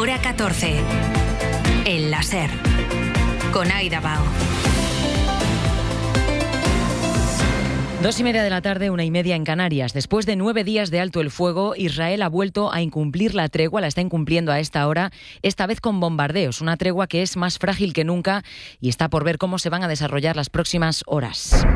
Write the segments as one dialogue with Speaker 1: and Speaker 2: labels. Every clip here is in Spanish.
Speaker 1: Hora 14. El láser. Con Aida Bao.
Speaker 2: 2:30 de la tarde, 1:30 en Canarias. Después de 9 días de alto el fuego, Israel ha vuelto a incumplir la tregua, la está incumpliendo a esta hora, esta vez con bombardeos. Una tregua que es más frágil que nunca y está por ver cómo se van a desarrollar las próximas horas.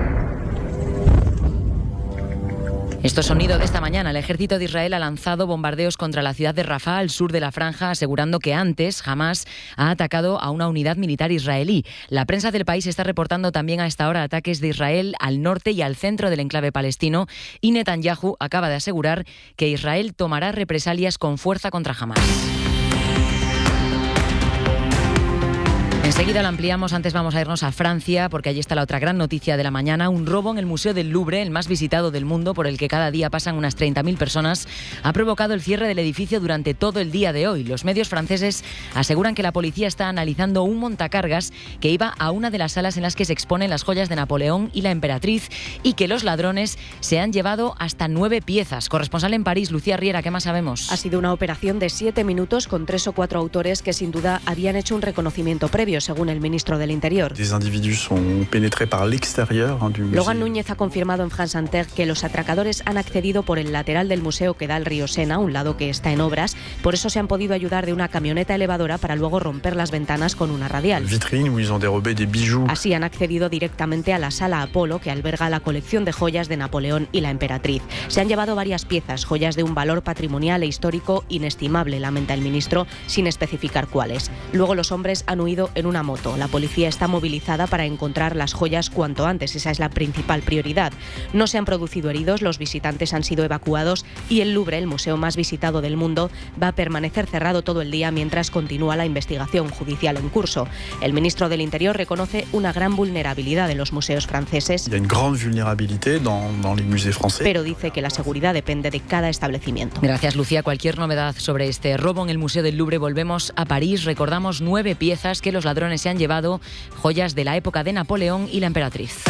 Speaker 2: Esto es sonido de esta mañana. El ejército de Israel ha lanzado bombardeos contra la ciudad de Rafah, al sur de la franja, asegurando que antes Hamás ha atacado a una unidad militar israelí. La prensa del país está reportando también a esta hora ataques de Israel al norte y al centro del enclave palestino, y Netanyahu acaba de asegurar que Israel tomará represalias con fuerza contra Hamás. Enseguida lo ampliamos, antes vamos a irnos a Francia, porque allí está la otra gran noticia de la mañana. Un robo en el Museo del Louvre, el más visitado del mundo, por el que cada día pasan unas 30.000 personas, ha provocado el cierre del edificio durante todo el día de hoy. Los medios franceses aseguran que la policía está analizando un montacargas que iba a una de las salas en las que se exponen las joyas de Napoleón y la emperatriz, y que los ladrones se han llevado hasta 9 piezas. Corresponsal en París, Lucía Riera, ¿qué más sabemos?
Speaker 3: Ha sido una operación de 7 minutos con 3 o 4 autores que sin duda habían hecho un reconocimiento previo, según el ministro del Interior. Logan Núñez ha confirmado en France Inter que los atracadores han accedido por el lateral del museo que da al río Sena, un lado que está en obras. Por eso se han podido ayudar de una camioneta elevadora para luego romper las ventanas con una radial. Así han accedido directamente a la sala Apolo, que alberga la colección de joyas de Napoleón y la emperatriz. Se han llevado varias piezas, joyas de un valor patrimonial e histórico inestimable, lamenta el ministro, sin especificar cuáles. Luego los hombres han huido en una moto. La policía está movilizada para encontrar las joyas cuanto antes, esa es la principal prioridad. No se han producido heridos, los visitantes han sido evacuados y el Louvre, el museo más visitado del mundo, va a permanecer cerrado todo el día mientras continúa la investigación judicial en curso. El ministro del Interior reconoce una gran vulnerabilidad en los museos franceses, pero dice que la seguridad depende de cada establecimiento.
Speaker 2: Gracias, Lucía. Cualquier novedad sobre este robo en el Museo del Louvre, volvemos a París. Recordamos 9 piezas que los ladrones se han llevado, joyas de la época de Napoleón y la emperatriz.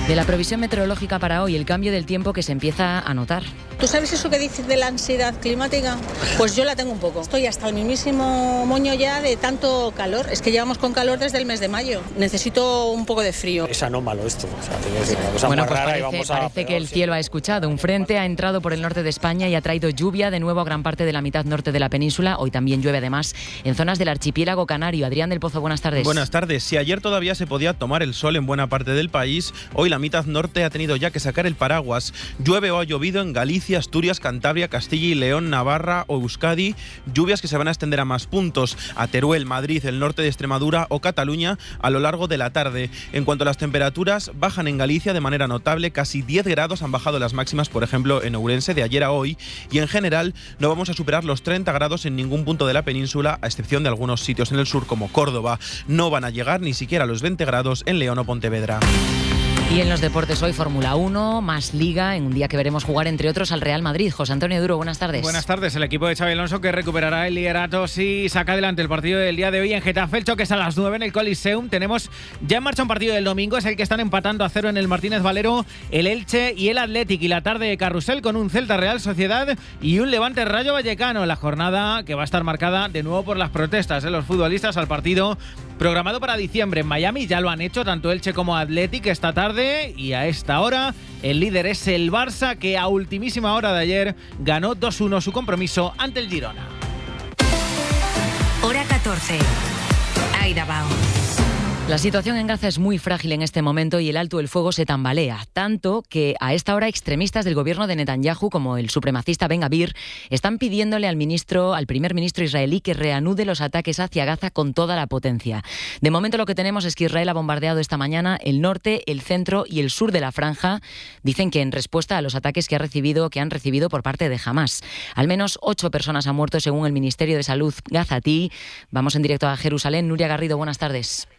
Speaker 2: De la previsión meteorológica para hoy, el cambio del tiempo que se empieza a notar.
Speaker 4: ¿Tú sabes eso que dices de la ansiedad climática? Pues yo la tengo un poco. Estoy hasta el mismísimo moño ya de tanto calor. Es que llevamos con calor desde el mes de mayo. Necesito un poco de frío.
Speaker 5: Es anómalo esto. O sea, tiene que ser una cosa muy rara y vamos a...
Speaker 2: Parece que el cielo ha escuchado. Un frente ha entrado por el norte de España y ha traído lluvia de nuevo a gran parte de la mitad norte de la península. Hoy también llueve además en zonas del archipiélago canario. Adrián del Pozo, buenas tardes.
Speaker 6: Buenas tardes. Si ayer todavía se podía tomar el sol en buena parte del país, hoy la mitad norte ha tenido ya que sacar el paraguas. Llueve o ha llovido en Galicia, Asturias, Cantabria, Castilla y León, Navarra o Euskadi. Lluvias que se van a extender a más puntos, a Teruel, Madrid, el norte de Extremadura o Cataluña a lo largo de la tarde. En cuanto a las temperaturas, bajan en Galicia de manera notable, casi 10 grados han bajado las máximas, por ejemplo, en Ourense de ayer a hoy, y en general no vamos a superar los 30 grados en ningún punto de la península, a excepción de algunos sitios en el sur como Córdoba. No van a llegar ni siquiera a los 20 grados en León o Pontevedra.
Speaker 2: Y en los deportes hoy, Fórmula 1, más Liga, en un día que veremos jugar entre otros al Real Madrid. José Antonio Duro, buenas tardes.
Speaker 7: Buenas tardes. El equipo de Xabi Alonso que recuperará el liderato si saca adelante el partido del día de hoy en Getafe. El choque es a las 9 en el Coliseum. Tenemos ya en marcha un partido del domingo, es el que están empatando a 0 en el Martínez Valero, el Elche y el Athletic. Y la tarde de carrusel con un Celta Real Sociedad y un Levante Rayo Vallecano. La jornada que va a estar marcada de nuevo por las protestas de los futbolistas al partido programado para diciembre en Miami. Ya lo han hecho tanto Elche como Athletic esta tarde, y a esta hora el líder es el Barça, que a ultimísima hora de ayer ganó 2-1 su compromiso ante el Girona.
Speaker 1: Hora 14. Aida Bao.
Speaker 2: La situación en Gaza es muy frágil en este momento y el alto el fuego se tambalea, tanto que a esta hora extremistas del gobierno de Netanyahu, como el supremacista Ben Gvir, están pidiéndole al primer ministro israelí que reanude los ataques hacia Gaza con toda la potencia. De momento lo que tenemos es que Israel ha bombardeado esta mañana el norte, el centro y el sur de la franja. Dicen que en respuesta a los ataques que han recibido por parte de Hamás. Al menos 8 personas han muerto según el Ministerio de Salud gazatí. Vamos en directo a Jerusalén. Nuria Garrido, buenas tardes.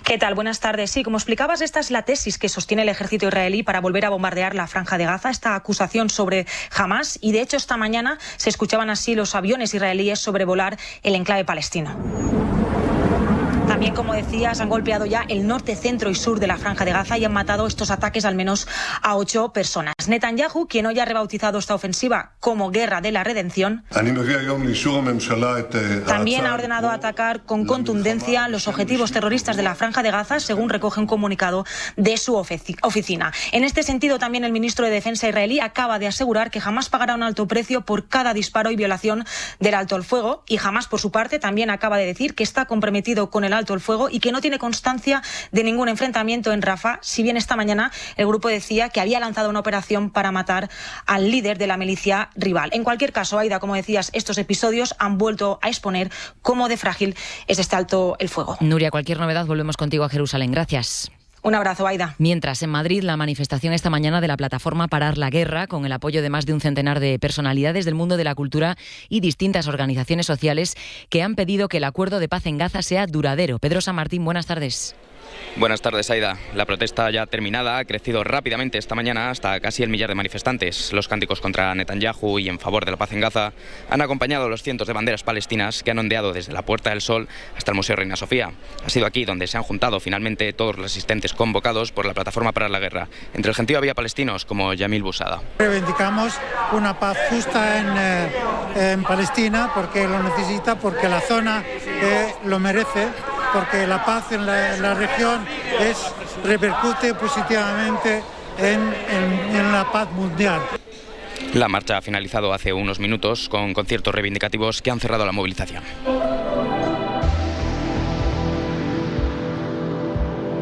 Speaker 8: ¿Qué tal? Buenas tardes. Sí, como explicabas, esta es la tesis que sostiene el ejército israelí para volver a bombardear la franja de Gaza, esta acusación sobre Hamás, y de hecho esta mañana se escuchaban así los aviones israelíes sobrevolar el enclave palestino. También, como decías, han golpeado ya el norte, centro y sur de la Franja de Gaza y han matado estos ataques al menos a 8 personas. Netanyahu, quien hoy ha rebautizado esta ofensiva como Guerra de la Redención, también ha ordenado atacar con contundencia los objetivos terroristas de la Franja de Gaza, según recoge un comunicado de su oficina. En este sentido, también el ministro de Defensa israelí acaba de asegurar que Hamás pagará un alto precio por cada disparo y violación del alto el fuego, y Hamás, por su parte, también acaba de decir que está comprometido con el alto el fuego y que no tiene constancia de ningún enfrentamiento en Rafah, si bien esta mañana el grupo decía que había lanzado una operación para matar al líder de la milicia rival. En cualquier caso, Aida, como decías, estos episodios han vuelto a exponer cómo de frágil es este alto el fuego.
Speaker 2: Nuria, cualquier novedad, volvemos contigo a Jerusalén. Gracias.
Speaker 8: Un abrazo, Aida.
Speaker 2: Mientras, en Madrid, la manifestación esta mañana de la plataforma Parar la Guerra, con el apoyo de más de un centenar de personalidades del mundo de la cultura y distintas organizaciones sociales que han pedido que el acuerdo de paz en Gaza sea duradero. Pedro San Martín, buenas tardes.
Speaker 9: Buenas tardes, Aida. La protesta ya terminada ha crecido rápidamente esta mañana hasta casi el millar de manifestantes. Los cánticos contra Netanyahu y en favor de la paz en Gaza han acompañado a los cientos de banderas palestinas que han ondeado desde la Puerta del Sol hasta el Museo Reina Sofía. Ha sido aquí donde se han juntado finalmente todos los asistentes convocados por la plataforma Parar la Guerra. Entre el gentío había palestinos como Yamil Busada.
Speaker 10: Reivindicamos una paz justa en Palestina porque lo necesita, porque la zona lo merece, porque la paz en la región repercute positivamente en la paz mundial.
Speaker 9: La marcha ha finalizado hace unos minutos con conciertos reivindicativos que han cerrado la movilización.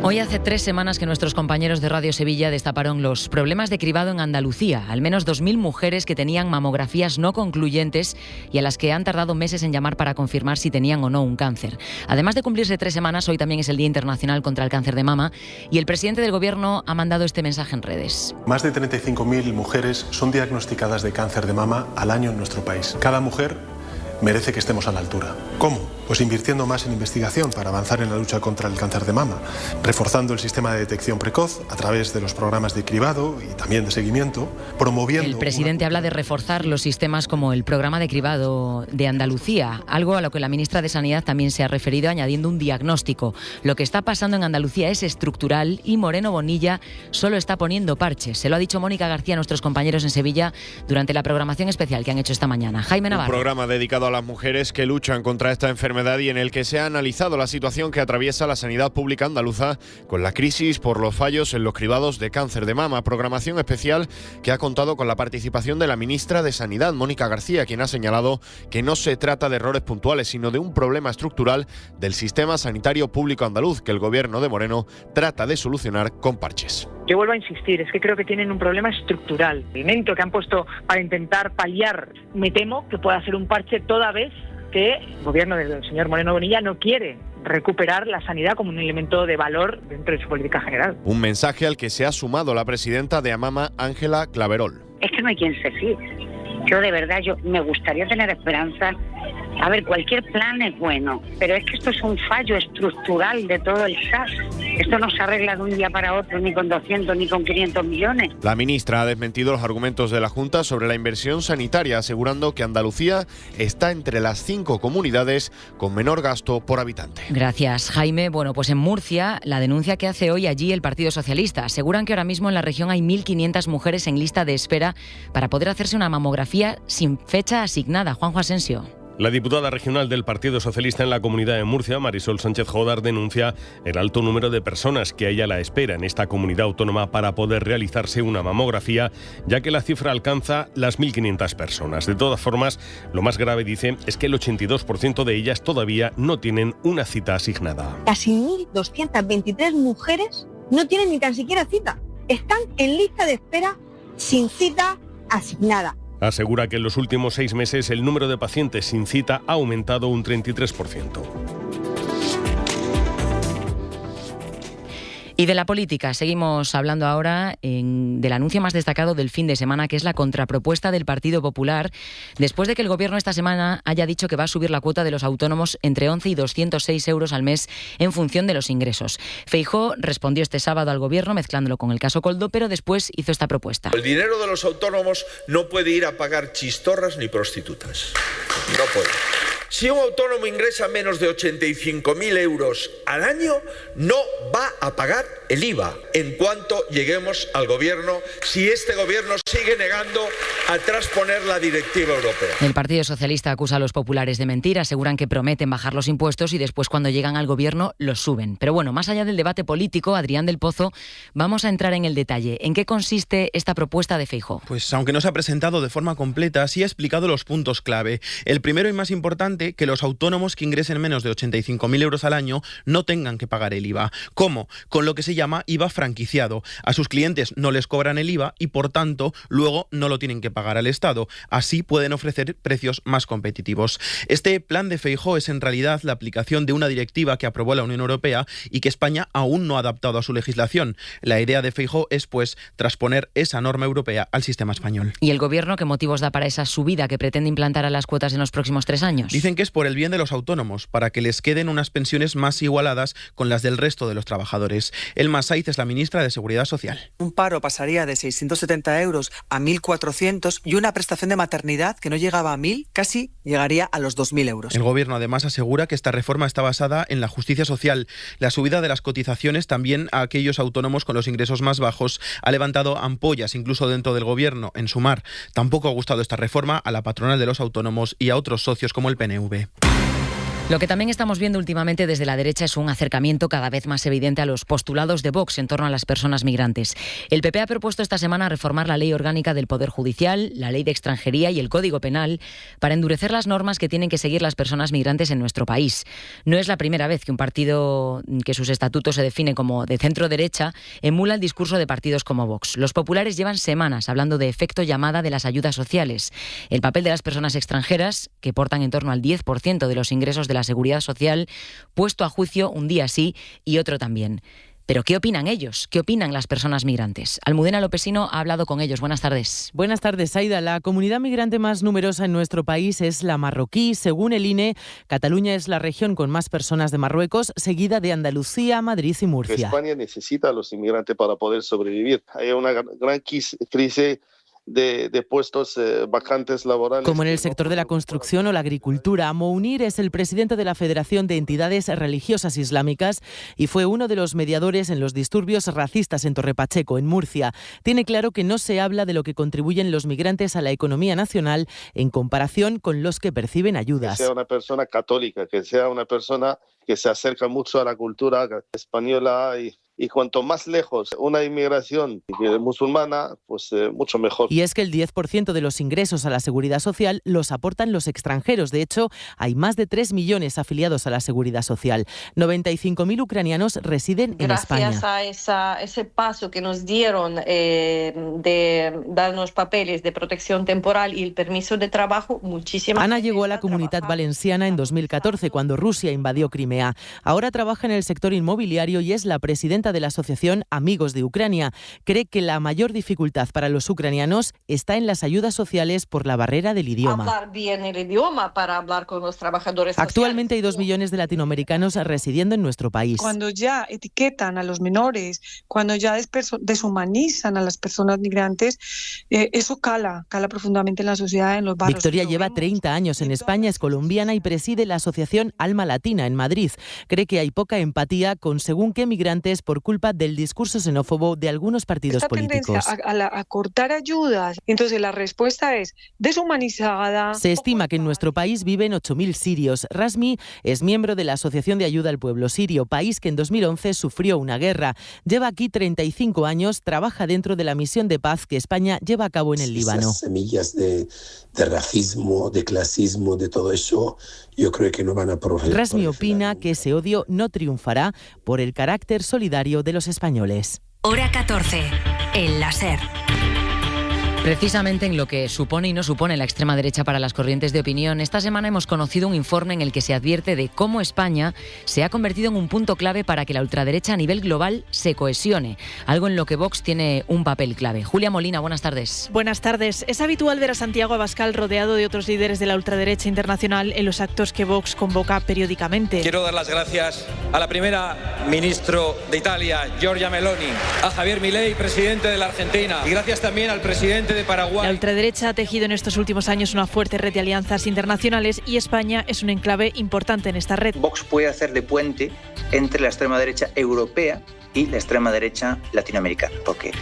Speaker 2: Hoy hace 3 semanas que nuestros compañeros de Radio Sevilla destaparon los problemas de cribado en Andalucía. Al menos 2.000 mujeres que tenían mamografías no concluyentes y a las que han tardado meses en llamar para confirmar si tenían o no un cáncer. Además de cumplirse 3 semanas, hoy también es el Día Internacional contra el Cáncer de Mama y el presidente del Gobierno ha mandado este mensaje en redes.
Speaker 11: Más de 35.000 mujeres son diagnosticadas de cáncer de mama al año en nuestro país. Cada mujer merece que estemos a la altura. ¿Cómo? Pues invirtiendo más en investigación para avanzar en la lucha contra el cáncer de mama, reforzando el sistema de detección precoz a través de los programas de cribado y también de seguimiento, promoviendo...
Speaker 2: El presidente habla de reforzar los sistemas como el programa de cribado de Andalucía, algo a lo que la ministra de Sanidad también se ha referido añadiendo un diagnóstico. Lo que está pasando en Andalucía es estructural y Moreno Bonilla solo está poniendo parches. Se lo ha dicho Mónica García a nuestros compañeros en Sevilla durante la programación especial que han hecho esta mañana. Jaime Navarro.
Speaker 12: Un programa dedicado a las mujeres que luchan contra esta enfermedad y en el que se ha analizado la situación que atraviesa la sanidad pública andaluza con la crisis por los fallos en los cribados de cáncer de mama. Programación especial que ha contado con la participación de la ministra de Sanidad, Mónica García, quien ha señalado que no se trata de errores puntuales, sino de un problema estructural del sistema sanitario público andaluz que el gobierno de Moreno trata de solucionar con parches.
Speaker 13: Yo vuelvo a insistir, es que creo que tienen un problema estructural. El elemento que han puesto para intentar paliar, me temo que pueda ser un parche toda vez que el gobierno del señor Moreno Bonilla no quiere recuperar la sanidad como un elemento de valor dentro de su política general.
Speaker 12: Un mensaje al que se ha sumado la presidenta de AMAMA, Ángela Claverol.
Speaker 14: Es que no hay quien se fíe. Yo de verdad, me gustaría tener esperanza. A ver, cualquier plan es bueno, pero es que esto es un fallo estructural de todo el SAS. Esto no se arregla de un día para otro, ni con 200 ni con 500 millones.
Speaker 12: La ministra ha desmentido los argumentos de la Junta sobre la inversión sanitaria, asegurando que Andalucía está entre las 5 comunidades con menor gasto por habitante.
Speaker 2: Gracias, Jaime. Bueno, pues en Murcia, la denuncia que hace hoy allí el Partido Socialista. Aseguran que ahora mismo en la región hay 1.500 mujeres en lista de espera para poder hacerse una mamografía sin fecha asignada. Juanjo Asensio.
Speaker 15: La diputada regional del Partido Socialista en la Comunidad de Murcia, Marisol Sánchez Jodar, denuncia el alto número de personas que hay a la espera en esta comunidad autónoma para poder realizarse una mamografía, ya que la cifra alcanza las 1.500 personas. De todas formas, lo más grave, dice, es que el 82% de ellas todavía no tienen una cita asignada.
Speaker 16: Casi 1.223 mujeres no tienen ni tan siquiera cita. Están en lista de espera sin cita asignada.
Speaker 15: Asegura que en los últimos 6 meses el número de pacientes sin cita ha aumentado un 33%.
Speaker 2: Y de la política, seguimos hablando ahora del anuncio más destacado del fin de semana, que es la contrapropuesta del Partido Popular, después de que el Gobierno esta semana haya dicho que va a subir la cuota de los autónomos entre 11 y 206 euros al mes en función de los ingresos. Feijóo respondió este sábado al Gobierno mezclándolo con el caso Koldo, pero después hizo esta propuesta.
Speaker 17: El dinero de los autónomos no puede ir a pagar chistorras ni prostitutas. No puede. Si un autónomo ingresa menos de 85.000 euros al año, no va a pagar el IVA en cuanto lleguemos al gobierno, si este gobierno sigue negando a transponer la directiva europea.
Speaker 2: El Partido Socialista acusa a los populares de mentir, aseguran que prometen bajar los impuestos y después cuando llegan al gobierno los suben. Pero bueno, más allá del debate político, Adrián del Pozo, vamos a entrar en el detalle. ¿En qué consiste esta propuesta de Feijóo?
Speaker 6: Pues aunque no se ha presentado de forma completa, sí ha explicado los puntos clave. El primero y más importante, que los autónomos que ingresen menos de 85.000 euros al año no tengan que pagar el IVA. ¿Cómo? Con lo que se llama IVA franquiciado. A sus clientes no les cobran el IVA y, por tanto, luego no lo tienen que pagar al Estado. Así pueden ofrecer precios más competitivos. Este plan de Feijóo es en realidad la aplicación de una directiva que aprobó la Unión Europea y que España aún no ha adaptado a su legislación. La idea de Feijóo es, pues, transponer esa norma europea al sistema español.
Speaker 2: ¿Y el Gobierno qué motivos da para esa subida que pretende implantar a las cuotas en los próximos 3 años?
Speaker 6: Dicen que es por el bien de los autónomos, para que les queden unas pensiones más igualadas con las del resto de los trabajadores. Elma Saiz es la ministra de Seguridad Social.
Speaker 18: Un paro pasaría de 670 euros a 1.400 y una prestación de maternidad que no llegaba a 1.000, casi llegaría a los 2.000 euros.
Speaker 6: El Gobierno además asegura que esta reforma está basada en la justicia social. La subida de las cotizaciones también a aquellos autónomos con los ingresos más bajos ha levantado ampollas incluso dentro del Gobierno, en Sumar. Tampoco ha gustado esta reforma a la patronal de los autónomos y a otros socios como el PNV.
Speaker 2: Lo que también estamos viendo últimamente desde la derecha es un acercamiento cada vez más evidente a los postulados de Vox en torno a las personas migrantes. El PP ha propuesto esta semana reformar la ley orgánica del Poder Judicial, la ley de extranjería y el Código Penal para endurecer las normas que tienen que seguir las personas migrantes en nuestro país. No es la primera vez que un partido que sus estatutos se define como de centro derecha emula el discurso de partidos como Vox. Los populares llevan semanas hablando de efecto llamada de las ayudas sociales, el papel de las personas extranjeras, que portan en torno al 10% de los ingresos de la Seguridad Social, puesto a juicio un día sí y otro también. Pero ¿qué opinan ellos? ¿Qué opinan las personas migrantes? Almudena Lopesino ha hablado con ellos. Buenas tardes.
Speaker 19: Buenas tardes, Aida. La comunidad migrante más numerosa en nuestro país es la marroquí. Según el INE, Cataluña es la región con más personas de Marruecos, seguida de Andalucía, Madrid y Murcia.
Speaker 20: España necesita a los inmigrantes para poder sobrevivir. Hay una gran crisis de puestos vacantes laborales.
Speaker 19: Como en el sector de la construcción o la agricultura. Mounir es el presidente de la Federación de Entidades Religiosas Islámicas y fue uno de los mediadores en los disturbios racistas en Torrepacheco, en Murcia. Tiene claro que no se habla de lo que contribuyen los migrantes a la economía nacional en comparación con los que perciben ayudas.
Speaker 20: Que sea una persona católica, que sea una persona que se acerca mucho a la cultura española y cuanto más lejos una inmigración musulmana, pues mucho mejor.
Speaker 19: Y es que el 10% de los ingresos a la Seguridad Social los aportan los extranjeros. De hecho, hay más de 3 millones afiliados a la Seguridad Social. 95.000 ucranianos residen en España.
Speaker 21: Gracias a ese paso que nos dieron de darnos papeles de protección temporal y el permiso de trabajo, muchísimas.
Speaker 19: Ana llegó a la Comunitat Valenciana en 2014, cuando Rusia invadió Crimea. Ahora trabaja en el sector inmobiliario y es la presidenta de la asociación Amigos de Ucrania. Cree que la mayor dificultad para los ucranianos está en las ayudas sociales por la barrera del idioma.
Speaker 21: Hablar bien el idioma para hablar con los trabajadores sociales.
Speaker 19: Actualmente hay 2 millones de latinoamericanos residiendo en nuestro país.
Speaker 22: Cuando ya etiquetan a los menores, cuando ya deshumanizan a las personas migrantes, eso cala profundamente en la sociedad, en los barrios.
Speaker 19: Victoria lleva 30 años en España, es colombiana y preside la asociación Alma Latina en Madrid. Cree que hay poca empatía con según qué migrantes por culpa del discurso xenófobo de algunos partidos políticos.
Speaker 22: Esta tendencia a cortar ayudas, entonces la respuesta es deshumanizada.
Speaker 19: Se estima que en nuestro país viven 8.000 sirios. Rasmi es miembro de la Asociación de Ayuda al Pueblo Sirio, país que en 2011 sufrió una guerra. Lleva aquí 35 años, trabaja dentro de la misión de paz que España lleva a cabo en el Líbano.
Speaker 23: Esas semillas de racismo, de clasismo, de todo eso, yo creo que no van a progresar.
Speaker 19: Rasmi opina que ese odio no triunfará por el carácter solidario de los españoles.
Speaker 1: Hora 14, el láser.
Speaker 2: Precisamente en lo que supone y no supone la extrema derecha para las corrientes de opinión, esta semana hemos conocido un informe en el que se advierte de cómo España se ha convertido en un punto clave para que la ultraderecha a nivel global se cohesione, algo en lo que Vox tiene un papel clave. Julia Molina, buenas tardes.
Speaker 24: Buenas tardes. Es habitual ver a Santiago Abascal rodeado de otros líderes de la ultraderecha internacional en los actos que Vox convoca periódicamente.
Speaker 25: Quiero dar las gracias a la primera ministro de Italia, Giorgia Meloni, a Javier Milei, presidente de la Argentina, y gracias también al presidente de Paraguay.
Speaker 24: La ultraderecha ha tejido en estos últimos años una fuerte red de alianzas internacionales y España es un enclave importante en esta red.
Speaker 3: Vox puede hacer de puente entre la extrema derecha europea y la extrema derecha latinoamericana, porque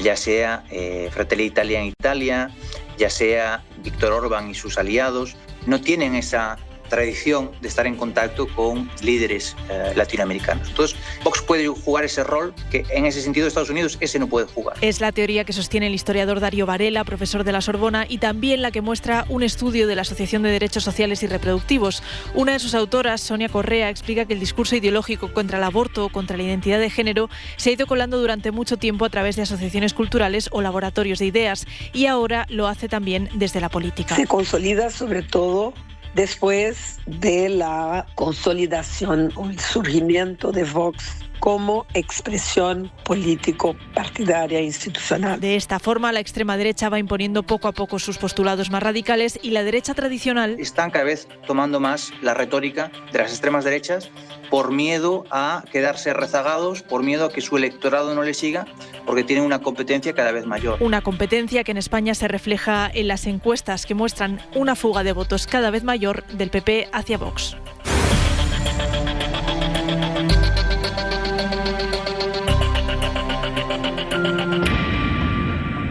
Speaker 3: ya sea Fratelli Italia en Italia, ya sea Víctor Orbán y sus aliados, no tienen esa tradición de estar en contacto con líderes latinoamericanos. Entonces, Vox puede jugar ese rol que en ese sentido Estados Unidos ese no puede jugar.
Speaker 24: Es la teoría que sostiene el historiador Dario Varela, profesor de la Sorbona, y también la que muestra un estudio de la Asociación de Derechos Sociales y Reproductivos. Una de sus autoras, Sonia Correa, explica que el discurso ideológico contra el aborto o contra la identidad de género se ha ido colando durante mucho tiempo a través de asociaciones culturales o laboratorios de ideas y ahora lo hace también desde la política.
Speaker 4: Se consolida sobre todo después de la consolidación o el surgimiento de Vox como expresión político-partidaria institucional.
Speaker 24: De esta forma, la extrema derecha va imponiendo poco a poco sus postulados más radicales y la derecha tradicional
Speaker 3: están cada vez tomando más la retórica de las extremas derechas por miedo a quedarse rezagados, por miedo a que su electorado no le siga, porque tienen una competencia cada vez mayor.
Speaker 24: Una competencia que en España se refleja en las encuestas que muestran una fuga de votos cada vez mayor del PP hacia Vox.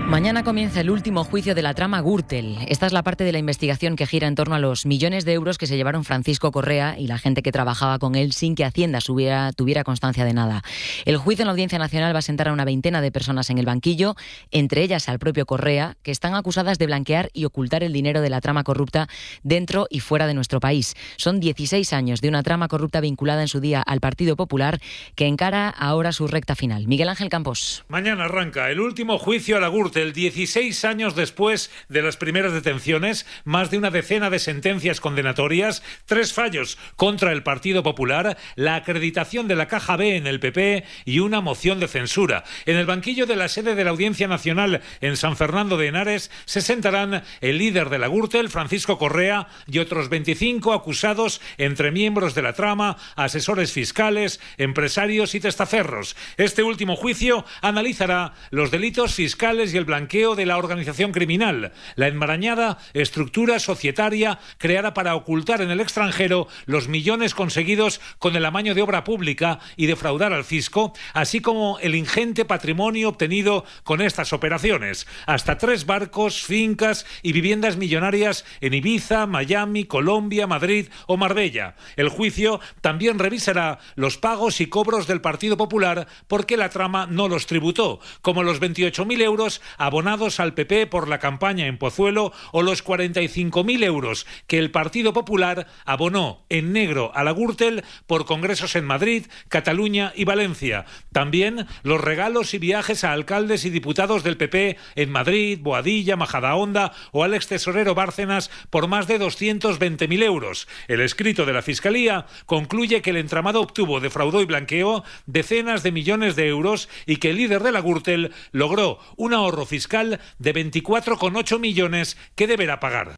Speaker 2: Mañana comienza el último juicio de la trama Gürtel. Esta es la parte de la investigación que gira en torno a los millones de euros que se llevaron Francisco Correa y la gente que trabajaba con él sin que Hacienda tuviera constancia de nada. El juicio en la Audiencia Nacional va a sentar a una veintena de personas en el banquillo, entre ellas al propio Correa, que están acusadas de blanquear y ocultar el dinero de la trama corrupta dentro y fuera de nuestro país. Son 16 años de una trama corrupta vinculada en su día al Partido Popular que encara ahora su recta final. Miguel Ángel Campos.
Speaker 5: Mañana arranca el último juicio a la Gürtel. 16 años después de las primeras detenciones, más de una decena de sentencias condenatorias, 3 fallos contra el Partido Popular, la acreditación de la Caja B en el PP y una moción de censura. En el banquillo de la sede de la Audiencia Nacional en San Fernando de Henares se sentarán el líder de la Gürtel, Francisco Correa, y otros 25 acusados entre miembros de la trama, asesores fiscales, empresarios y testaferros. Este último juicio analizará los delitos fiscales y el blanqueo de la organización criminal, la enmarañada estructura societaria creada para ocultar en el extranjero los millones conseguidos con el amaño de obra pública y defraudar al fisco, así como el ingente patrimonio obtenido con estas operaciones. Hasta 3 barcos, fincas y viviendas millonarias en Ibiza, Miami, Colombia, Madrid o Marbella. El juicio también revisará los pagos y cobros del Partido Popular porque la trama no los tributó, como los 28.000 euros abonados al PP por la campaña en Pozuelo o los 45.000 euros que el Partido Popular abonó en negro a la Gürtel por congresos en Madrid, Cataluña y Valencia. También los regalos y viajes a alcaldes y diputados del PP en Madrid, Boadilla, Majadahonda o al extesorero Bárcenas por más de 220.000 euros. El escrito de la Fiscalía concluye que el entramado obtuvo, defraudó y blanqueó decenas de millones de euros y que el líder de la Gürtel logró un ahorro fiscal de 24,8 millones que deberá pagar.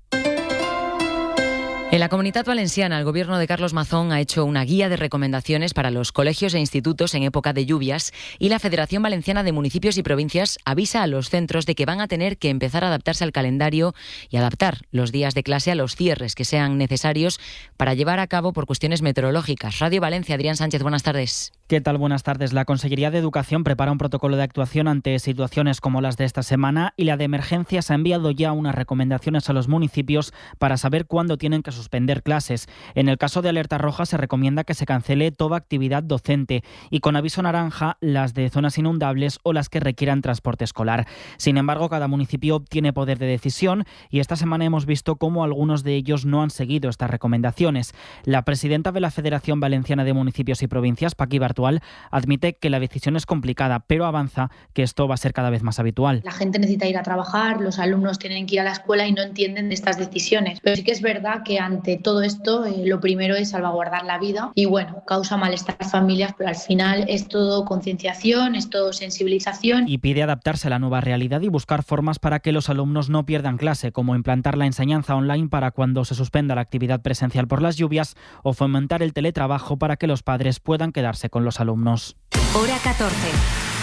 Speaker 2: En la Comunitat Valenciana, el gobierno de Carlos Mazón ha hecho una guía de recomendaciones para los colegios e institutos en época de lluvias y la Federación Valenciana de Municipios y Provincias avisa a los centros de que van a tener que empezar a adaptarse al calendario y adaptar los días de clase a los cierres que sean necesarios para llevar a cabo por cuestiones meteorológicas. Radio Valencia, Adrián Sánchez, buenas tardes.
Speaker 7: ¿Qué tal? Buenas tardes. La Consellería de Educación prepara un protocolo de actuación ante situaciones como las de esta semana y la de emergencias ha enviado ya unas recomendaciones a los municipios para saber cuándo tienen que suspender clases. En el caso de alerta roja se recomienda que se cancele toda actividad docente y con aviso naranja las de zonas inundables o las que requieran transporte escolar. Sin embargo, cada municipio tiene poder de decisión y esta semana hemos visto cómo algunos de ellos no han seguido estas recomendaciones. La presidenta de la Federación Valenciana de Municipios y Provincias, Paqui Bartual, admite que la decisión es complicada, pero avanza que esto va a ser cada vez más habitual.
Speaker 8: La gente necesita ir a trabajar, los alumnos tienen que ir a la escuela y no entienden de estas decisiones. Pero sí que es verdad que ante todo esto lo primero es salvaguardar la vida y bueno, causa malestar a las familias, pero al final es todo concienciación, es todo sensibilización.
Speaker 7: Y pide adaptarse a la nueva realidad y buscar formas para que los alumnos no pierdan clase, como implantar la enseñanza online para cuando se suspenda la actividad presencial por las lluvias o fomentar el teletrabajo para que los padres puedan quedarse con los alumnos.
Speaker 1: Hora 14.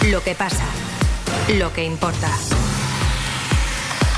Speaker 1: Lo que pasa. Lo que importa.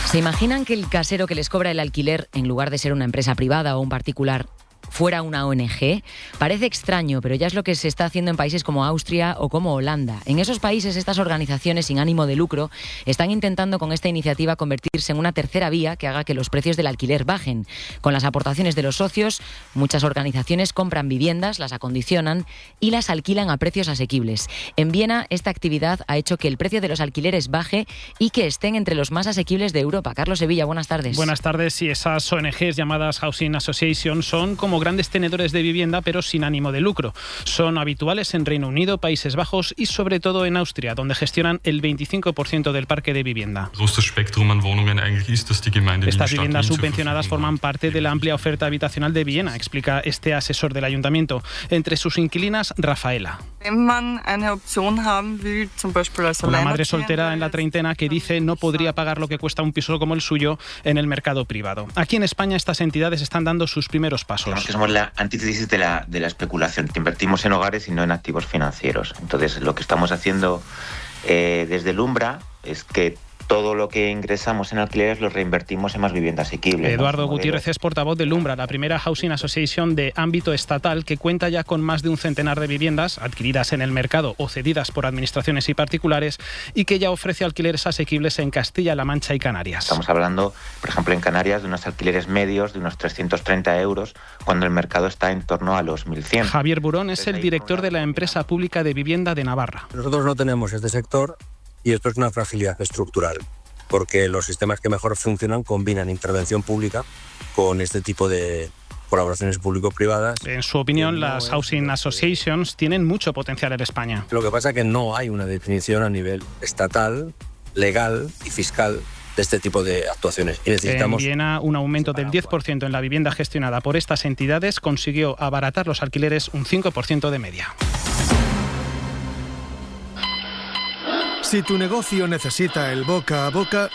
Speaker 2: ¿Se imaginan que el casero que les cobra el alquiler, en lugar de ser una empresa privada o un particular, fuera una ONG? Parece extraño, pero ya es lo que se está haciendo en países como Austria o como Holanda. En esos países, estas organizaciones sin ánimo de lucro están intentando con esta iniciativa convertirse en una tercera vía que haga que los precios del alquiler bajen. Con las aportaciones de los socios, muchas organizaciones compran viviendas, las acondicionan y las alquilan a precios asequibles. En Viena, esta actividad ha hecho que el precio de los alquileres baje y que estén entre los más asequibles de Europa. Carlos Sevilla, buenas tardes.
Speaker 9: Buenas tardes. Y esas ONGs llamadas Housing Association son como grandes tenedores de vivienda, pero sin ánimo de lucro. Son habituales en Reino Unido, Países Bajos y sobre todo en Austria, donde gestionan el 25% del parque de vivienda. Estas viviendas subvencionadas forman parte de la amplia oferta habitacional de Viena, explica este asesor del ayuntamiento. Entre sus inquilinas, Rafaela. Una madre soltera en la treintena que dice no podría pagar lo que cuesta un piso como el suyo en el mercado privado. Aquí en España estas entidades están dando sus primeros pasos.
Speaker 10: Somos la antítesis de la especulación. Invertimos en hogares y no en activos financieros. Entonces, lo que estamos haciendo desde el Umbra es que todo lo que ingresamos en alquileres lo reinvertimos en más vivienda asequible.
Speaker 9: Eduardo Gutiérrez es portavoz del Umbra, la primera Housing Association de ámbito estatal que cuenta ya con más de un centenar de viviendas adquiridas en el mercado o cedidas por administraciones y particulares y que ya ofrece alquileres asequibles en Castilla-La Mancha y Canarias.
Speaker 10: Estamos hablando, por ejemplo, en Canarias de unos alquileres medios de unos 330 euros cuando el mercado está en torno a los 1.100.
Speaker 9: Javier Burón es el director de la empresa pública de vivienda de Navarra.
Speaker 11: Nosotros no tenemos este sector. Y esto es una fragilidad estructural, porque los sistemas que mejor funcionan combinan intervención pública con este tipo de colaboraciones público-privadas.
Speaker 9: En su opinión, las Housing Associations tienen mucho potencial en España.
Speaker 11: Lo que pasa es que no hay una definición a nivel estatal, legal y fiscal de este tipo de actuaciones. Y necesitamos...
Speaker 9: En Viena, un aumento del 10% en la vivienda gestionada por estas entidades consiguió abaratar los alquileres un 5% de media.
Speaker 13: Si tu negocio necesita el boca a boca,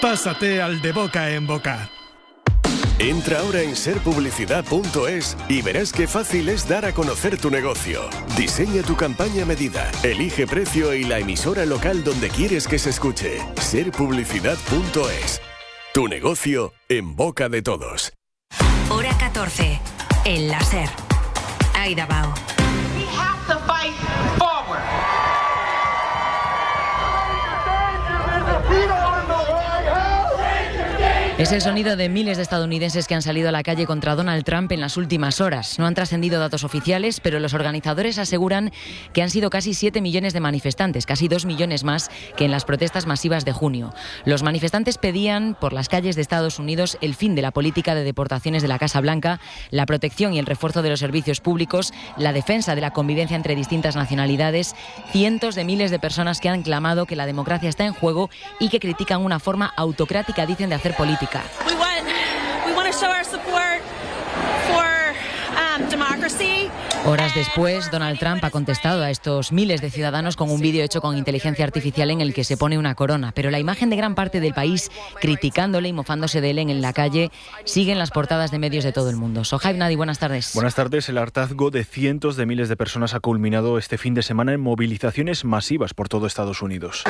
Speaker 13: pásate al de boca en boca.
Speaker 14: Entra ahora en serpublicidad.es y verás qué fácil es dar a conocer tu negocio. Diseña tu campaña a medida, elige precio y la emisora local donde quieres que se escuche. Serpublicidad.es. Tu negocio en boca de todos.
Speaker 1: Hora 14. El láser. Aida Bao.
Speaker 26: We have to fight forward.
Speaker 2: Es el sonido de miles de estadounidenses que han salido a la calle contra Donald Trump en las últimas horas. No han trascendido datos oficiales, pero los organizadores aseguran que han sido casi 7 millones de manifestantes, casi 2 millones más que en las protestas masivas de junio. Los manifestantes pedían por las calles de Estados Unidos el fin de la política de deportaciones de la Casa Blanca, la protección y el refuerzo de los servicios públicos, la defensa de la convivencia entre distintas nacionalidades, cientos de miles de personas que han clamado que la democracia está en juego y que critican una forma autocrática, dicen, de hacer política.
Speaker 26: We want to show our support for democracy.
Speaker 2: Horas después, Donald Trump ha contestado a estos miles de ciudadanos con un vídeo hecho con inteligencia artificial en el que se pone una corona. Pero la imagen de gran parte del país criticándole y mofándose de él en la calle sigue en las portadas de medios de todo el mundo. Sohaib Nadi, buenas tardes.
Speaker 27: Buenas tardes. El hartazgo de cientos de miles de personas ha culminado este fin de semana en movilizaciones masivas por todo Estados Unidos.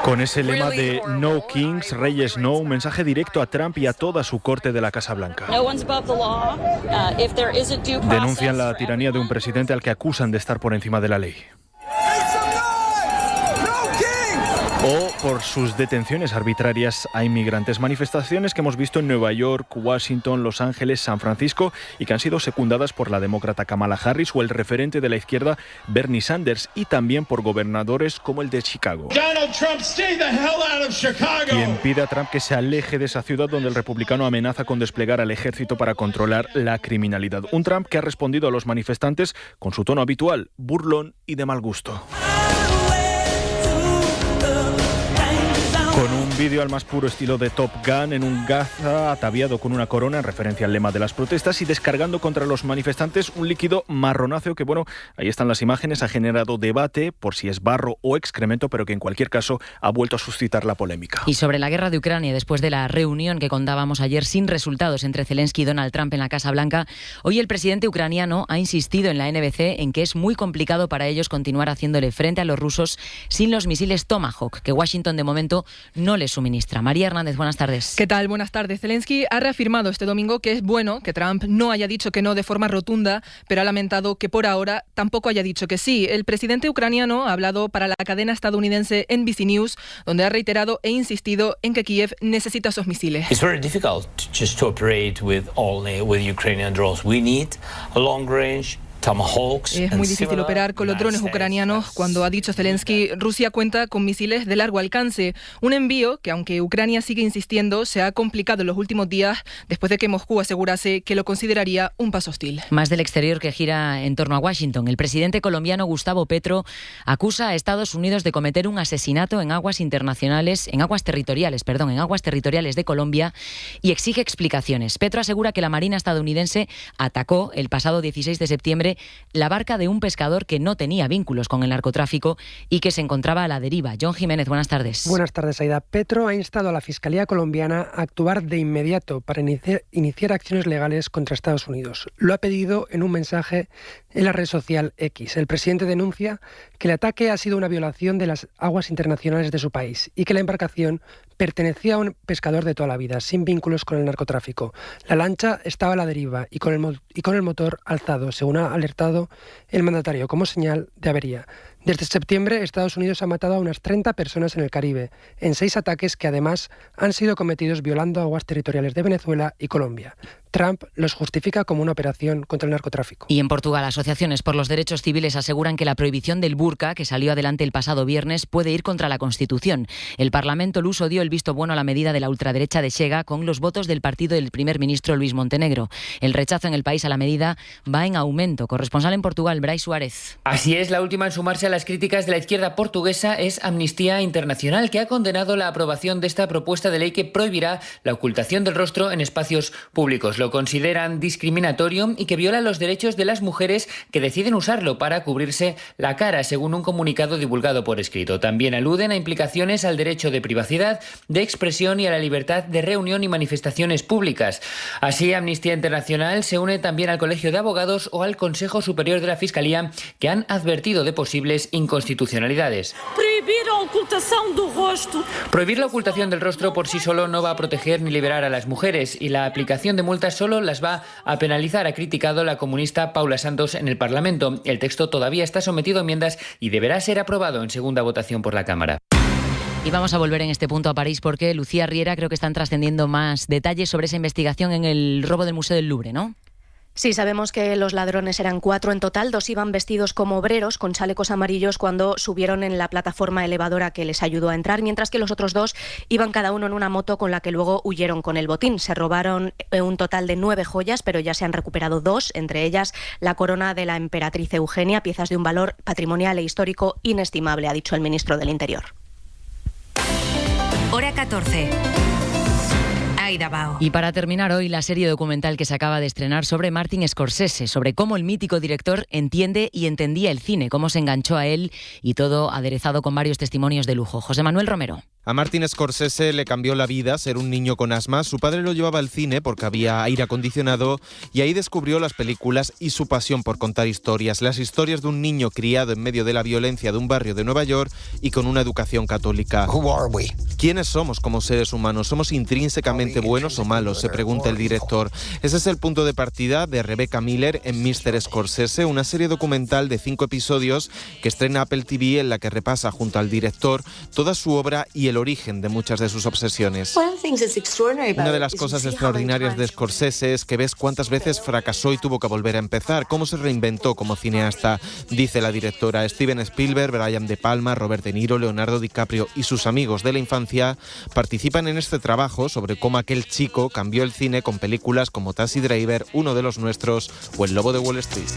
Speaker 27: Con ese lema de No Kings, Reyes No, un mensaje directo a Trump y a toda su corte de la Casa Blanca. Denuncian la tiranía de un presidente al que acusan de estar por encima de la ley. O por sus detenciones arbitrarias a inmigrantes. Manifestaciones que hemos visto en Nueva York, Washington, Los Ángeles, San Francisco y que han sido secundadas por la demócrata Kamala Harris o el referente de la izquierda Bernie Sanders y también por gobernadores como el de Chicago.
Speaker 26: Donald Trump, stay the hell out of Chicago.
Speaker 27: Quien pide a Trump que se aleje de esa ciudad donde el republicano amenaza con desplegar al ejército para controlar la criminalidad. Un Trump que ha respondido a los manifestantes con su tono habitual, burlón y de mal gusto. Con un vídeo al más puro estilo de Top Gun en un Gaza ataviado con una corona en referencia al lema de las protestas y descargando contra los manifestantes un líquido marronáceo que, bueno, ahí están las imágenes, ha generado debate por si es barro o excremento, pero que en cualquier caso ha vuelto a suscitar la polémica.
Speaker 2: Y sobre la guerra de Ucrania, después de la reunión que contábamos ayer sin resultados entre Zelensky y Donald Trump en la Casa Blanca, hoy el presidente ucraniano ha insistido en la NBC en que es muy complicado para ellos continuar haciéndole frente a los rusos sin los misiles Tomahawk, que Washington de momento no les suministra. María Hernández, buenas tardes.
Speaker 6: ¿Qué tal? Buenas tardes. Zelensky ha reafirmado este domingo que es bueno que Trump no haya dicho que no de forma rotunda, pero ha lamentado que por ahora tampoco haya dicho que sí. El presidente ucraniano ha hablado para la cadena estadounidense NBC News, donde ha reiterado e insistido en que Kiev necesita esos misiles.
Speaker 12: It's very difficult just to operate with Ukrainian drones. We need a long range.
Speaker 6: Es muy difícil operar con los drones ucranianos cuando, ha dicho Zelensky, Rusia cuenta con misiles de largo alcance. Un envío que, aunque Ucrania sigue insistiendo, se ha complicado en los últimos días después de que Moscú asegurase que lo consideraría un paso hostil.
Speaker 2: Más del exterior que gira en torno a Washington. El presidente colombiano Gustavo Petro acusa a Estados Unidos de cometer un asesinato en aguas territoriales de Colombia y exige explicaciones. Petro asegura que la Marina estadounidense atacó el pasado 16 de septiembre la barca de un pescador que no tenía vínculos con el narcotráfico y que se encontraba a la deriva. John Jiménez, buenas tardes.
Speaker 15: Buenas tardes, Aida. Petro ha instado a la Fiscalía colombiana a actuar de inmediato para iniciar acciones legales contra Estados Unidos. Lo ha pedido en un mensaje en la red social X. El presidente denuncia que el ataque ha sido una violación de las aguas internacionales de su país y que la embarcación pertenecía a un pescador de toda la vida, sin vínculos con el narcotráfico. La lancha estaba a la deriva y con el motor alzado, según ha alertado el mandatario, como señal de avería. Desde septiembre, Estados Unidos ha matado a unas 30 personas en el Caribe, en 6 ataques que además han sido cometidos violando aguas territoriales de Venezuela y Colombia. Trump los justifica como una operación contra el narcotráfico.
Speaker 2: Y en Portugal, asociaciones por los derechos civiles aseguran que la prohibición del burka, que salió adelante el pasado viernes, puede ir contra la Constitución. El Parlamento luso dio el visto bueno a la medida de la ultraderecha de Chega con los votos del partido del primer ministro Luís Montenegro. El rechazo en el país a la medida va en aumento. Corresponsal en Portugal, Brais Suárez.
Speaker 16: Así es, la última en sumarse a las críticas de la izquierda portuguesa es Amnistía Internacional, que ha condenado la aprobación de esta propuesta de ley que prohibirá la ocultación del rostro en espacios públicos. Lo consideran discriminatorio y que viola los derechos de las mujeres que deciden usarlo para cubrirse la cara, según un comunicado divulgado por escrito. También aluden a implicaciones al derecho de privacidad, de expresión y a la libertad de reunión y manifestaciones públicas. Así, Amnistía Internacional se une también al Colegio de Abogados o al Consejo Superior de la Fiscalía, que han advertido de posibles inconstitucionalidades. Prohibir la ocultación del rostro por sí solo no va a proteger ni liberar a las mujeres, y la aplicación de multas solo las va a penalizar, ha criticado la comunista Paula Santos en el Parlamento. El texto todavía está sometido a enmiendas y deberá ser aprobado en segunda votación por la Cámara.
Speaker 2: Y vamos a volver en este punto a París porque, Lucía Riera, creo que están trascendiendo más detalles sobre esa investigación en el robo del Museo del Louvre, ¿no?
Speaker 17: Sí, sabemos que los ladrones eran 4 en total. 2 iban vestidos como obreros con chalecos amarillos cuando subieron en la plataforma elevadora que les ayudó a entrar, mientras que los otros 2 iban cada uno en una moto con la que luego huyeron con el botín. Se robaron un total de 9 joyas, pero ya se han recuperado 2, entre ellas la corona de la emperatriz Eugenia, piezas de un valor patrimonial e histórico inestimable, ha dicho el ministro del Interior.
Speaker 1: Hora 14. Aida Bao.
Speaker 2: Y para terminar hoy, la serie documental que se acaba de estrenar sobre Martin Scorsese, sobre cómo el mítico director entiende y entendía el cine, cómo se enganchó a él, y todo aderezado con varios testimonios de lujo. José Manuel Romero.
Speaker 18: A Martin Scorsese le cambió la vida ser un niño con asma. Su padre lo llevaba al cine porque había aire acondicionado y ahí descubrió las películas y su pasión por contar historias. Las historias de un niño criado en medio de la violencia de un barrio de Nueva York y con una educación católica. ¿Quiénes somos como seres humanos? ¿Somos intrínsecamente buenos o malos?, se pregunta el director. Ese es el punto de partida de Rebecca Miller en Mr. Scorsese, una serie documental de 5 episodios que estrena Apple TV, en la que repasa junto al director toda su obra y el origen de muchas de sus obsesiones. Una de las cosas extraordinarias de Scorsese es que ves cuántas veces fracasó y tuvo que volver a empezar, cómo se reinventó como cineasta, dice la directora. Steven Spielberg, Brian De Palma, Robert De Niro, Leonardo DiCaprio y sus amigos de la infancia participan en este trabajo sobre cómo aquel chico cambió el cine con películas como Taxi Driver, Uno de los nuestros o El Lobo de Wall Street.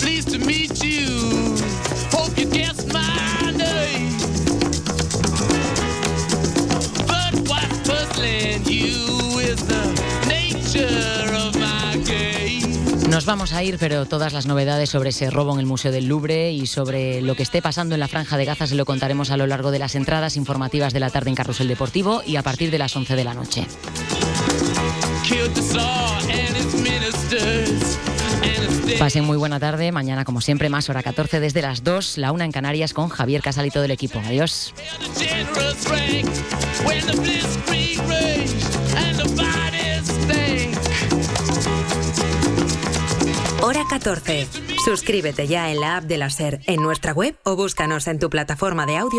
Speaker 2: Nos vamos a ir, pero todas las novedades sobre ese robo en el Museo del Louvre y sobre lo que esté pasando en la Franja de Gaza se lo contaremos a lo largo de las entradas informativas de la tarde en Carrusel Deportivo y a partir de las 11 de la noche. Pasen muy buena tarde. Mañana, como siempre, más hora 14 desde las 2, la 1 en Canarias con Javier Casal y todo el equipo. Adiós.
Speaker 1: Hora 14. Suscríbete ya en la app de la SER, en nuestra web o búscanos en tu plataforma de audio